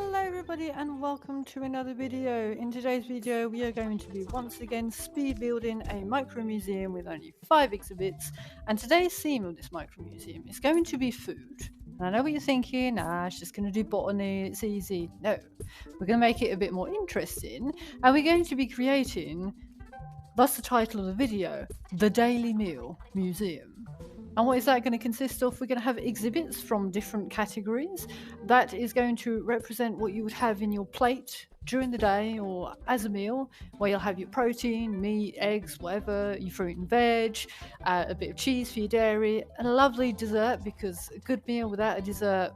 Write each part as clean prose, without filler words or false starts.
Hello everybody and welcome to another video. In today's video we are going to be once again speed building a micro museum with only 5 exhibits, and today's theme of this micro museum is going to be food. And I know what you're thinking, it's just going to do botany, it's easy. No, we're going to make it a bit more interesting, and we're going to be creating, that's the title of the video, the Daily Meal Museum. And what is that going to consist of? We're going to have exhibits from different categories. That is going to represent what you would have in your plate during the day or as a meal, where you'll have your protein, meat, eggs, whatever, your fruit and veg, a bit of cheese for your dairy, and a lovely dessert, because a good meal without a dessert,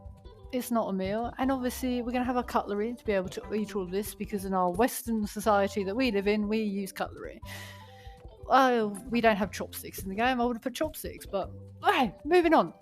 it's not a meal. And obviously we're going to have a cutlery to be able to eat all of this, because in our Western society that we live in, we use cutlery. We don't have chopsticks in the game. I would have put chopsticks, but okay, moving on.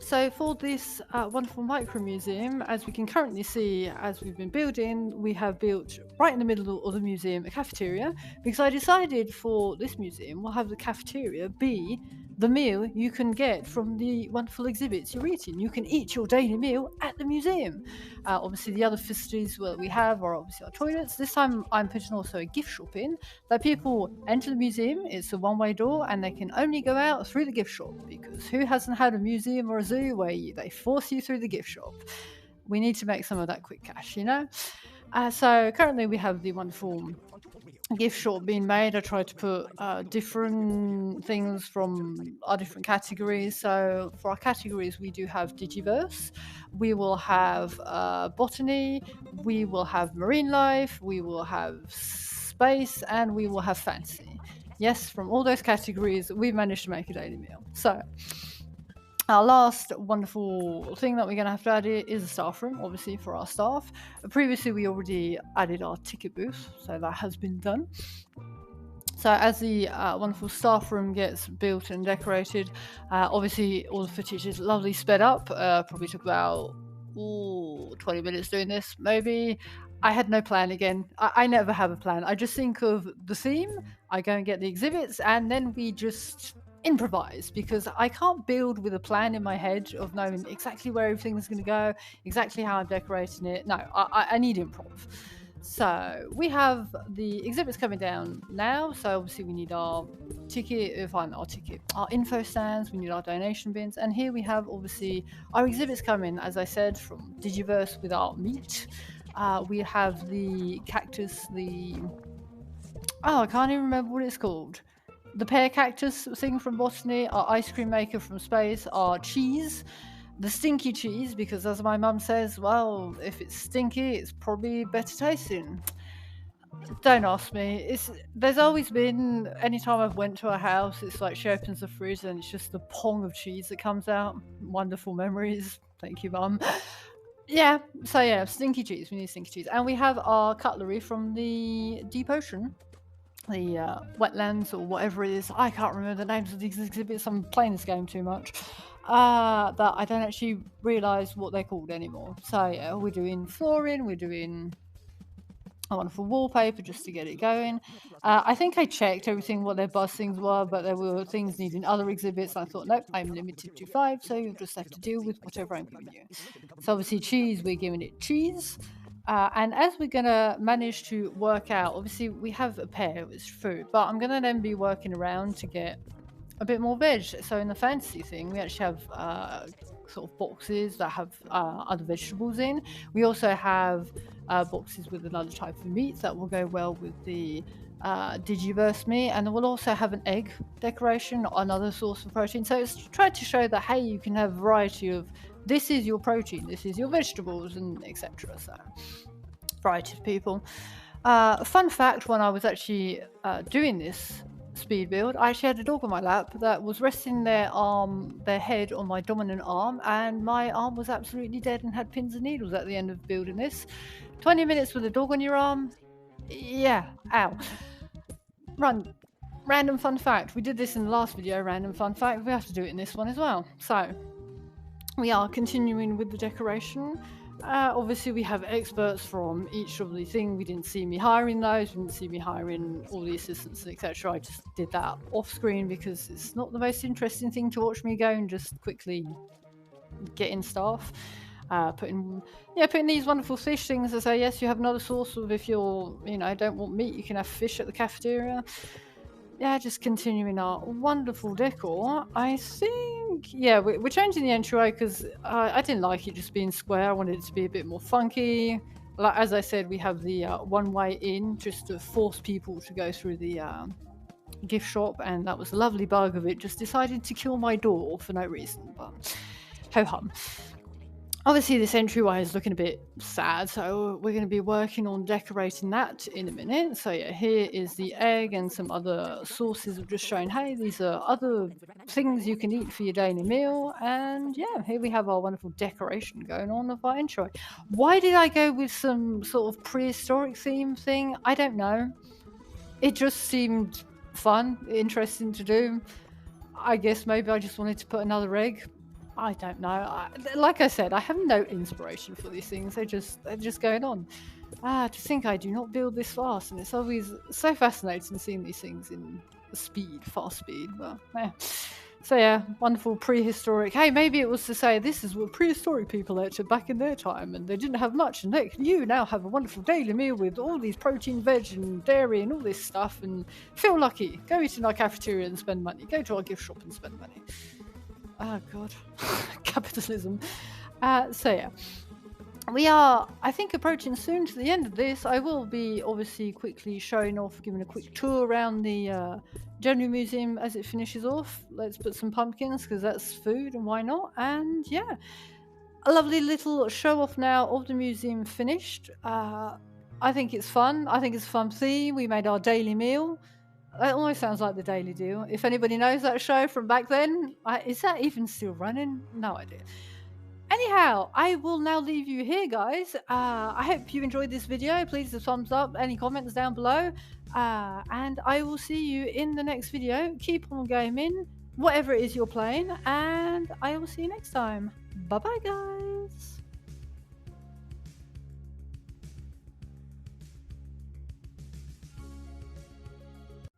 So for this wonderful micro museum, as we can currently see as we've been building, we have built right in the middle of the museum a cafeteria, because I decided for this museum we'll have the cafeteria be the meal you can get from the wonderful exhibits you're eating. You can eat your daily meal at the museum. Obviously the other facilities that we have are obviously our toilets. This time I'm putting also a gift shop in, that people enter the museum, it's a one-way door, and they can only go out through the gift shop, because who hasn't had a museum or a zoo where they force you through the gift shop? We need to make some of that quick cash, you know? So currently we have the wonderful gift shop being made. I tried to put different things from our different categories. So for our categories, we do have Digiverse, we will have botany, we will have marine life, we will have space, and we will have fantasy. Yes, from all those categories, we've managed to make a daily meal. So our last wonderful thing that we're going to have to add is a staff room, obviously, for our staff. Previously, we already added our ticket booth, so that has been done. So as the wonderful staff room gets built and decorated, obviously all the footage is lovely sped up. Probably took about 20 minutes doing this, maybe. I had no plan again. I never have a plan. I just think of the theme, I go and get the exhibits, and then we just improvise, because I can't build with a plan in my head of knowing exactly where everything's going to go, exactly how I'm decorating it. No, I need improv. So we have the exhibits coming down now. So obviously we need our ticket, our info stands, we need our donation bins, and here we have obviously our exhibits coming, as I said, from Digiverse with our meat. We have the cactus, I can't even remember what it's called. The pear cactus thing from botany, our ice cream maker from space, our cheese, the stinky cheese, because as my mum says, well, if it's stinky, it's probably better tasting. Don't ask me. There's always been, anytime I've went to a house, it's like she opens the fridge and it's just the pong of cheese that comes out. Wonderful memories. Thank you, mum. Yeah, so yeah, stinky cheese. We need stinky cheese. And we have our cutlery from the deep ocean, the wetlands or whatever it is. I can't remember the names of these exhibits. I'm playing this game too much. That I don't actually realise what they're called anymore. So yeah, we're doing flooring, we're doing a wonderful wallpaper just to get it going. I think I checked everything what their buzz things were, but there were things needing other exhibits. I thought, nope, I'm limited to 5, so you'll just have to deal with whatever I'm giving you. So obviously cheese, we're giving it cheese. And as we're going to manage to work out, obviously we have a pear with fruit, but I'm going to then be working around to get a bit more veg. So in the fantasy thing, we actually have sort of boxes that have other vegetables in. We also have boxes with another type of meat that will go well with the Digiverse meat, and we'll also have an egg decoration, another source of protein. So it's tried to show that, hey, you can have variety of, this is your protein, this is your vegetables, and etc. So variety of people. Fun fact, when I was actually doing this speed build, I actually had a dog on my lap that was resting their head on my dominant arm, and my arm was absolutely dead and had pins and needles at the end of building this. 20 minutes with a dog on your arm, yeah, ow. Random fun fact, we did this in the last video, random fun fact, we have to do it in this one as well. So we are continuing with the decoration. Obviously we have experts from each of the thing. We didn't see me hiring those, we didn't see me hiring all the assistants, etc. I just did that off screen because it's not the most interesting thing to watch me go and just quickly get in staff. Putting these wonderful fish things to say yes, you have another source of, if you're, don't want meat, you can have fish at the cafeteria. Yeah, just continuing our wonderful decor. I think, yeah, we're changing the entryway because I didn't like it just being square. I wanted it to be a bit more funky. Like, as I said, we have the one-way in just to force people to go through the gift shop, and that was a lovely bug of it. Just decided to kill my door for no reason, but ho-hum. Obviously, this entryway is looking a bit sad, so we're going to be working on decorating that in a minute. So yeah, here is the egg, and some other sources have just shown, hey, these are other things you can eat for your daily meal. And yeah, here we have our wonderful decoration going on of our entryway. Why did I go with some sort of prehistoric theme thing? I don't know. It just seemed fun, interesting to do. I guess maybe I just wanted to put another egg. I don't know. Like I said, I have no inspiration for these things. They're just going on. To think I do not build this fast, and it's always so fascinating seeing these things in fast speed. Well, yeah. So yeah, wonderful prehistoric. Hey, maybe it was to say this is what prehistoric people ate back in their time, and they didn't have much. And look, you now have a wonderful daily meal with all these protein, veg, and dairy, and all this stuff, and feel lucky. Go eat in our cafeteria and spend money. Go to our gift shop and spend money. Oh god, capitalism. So yeah, we are, I think, approaching soon to the end of this. I will be obviously quickly showing off, giving a quick tour around the General Museum as it finishes off. Let's put some pumpkins because that's food, and why not? And yeah, a lovely little show off now of the museum finished. I think it's fun. I think it's a fun theme. We made our daily meal. That almost sounds like the Daily Deal. If anybody knows that show from back then, is that even still running? No idea. Anyhow, I will now leave you here, guys. I hope you enjoyed this video. Please leave a thumbs up, any comments down below. And I will see you in the next video. Keep on gaming, whatever it is you're playing. And I will see you next time. Bye-bye, guys.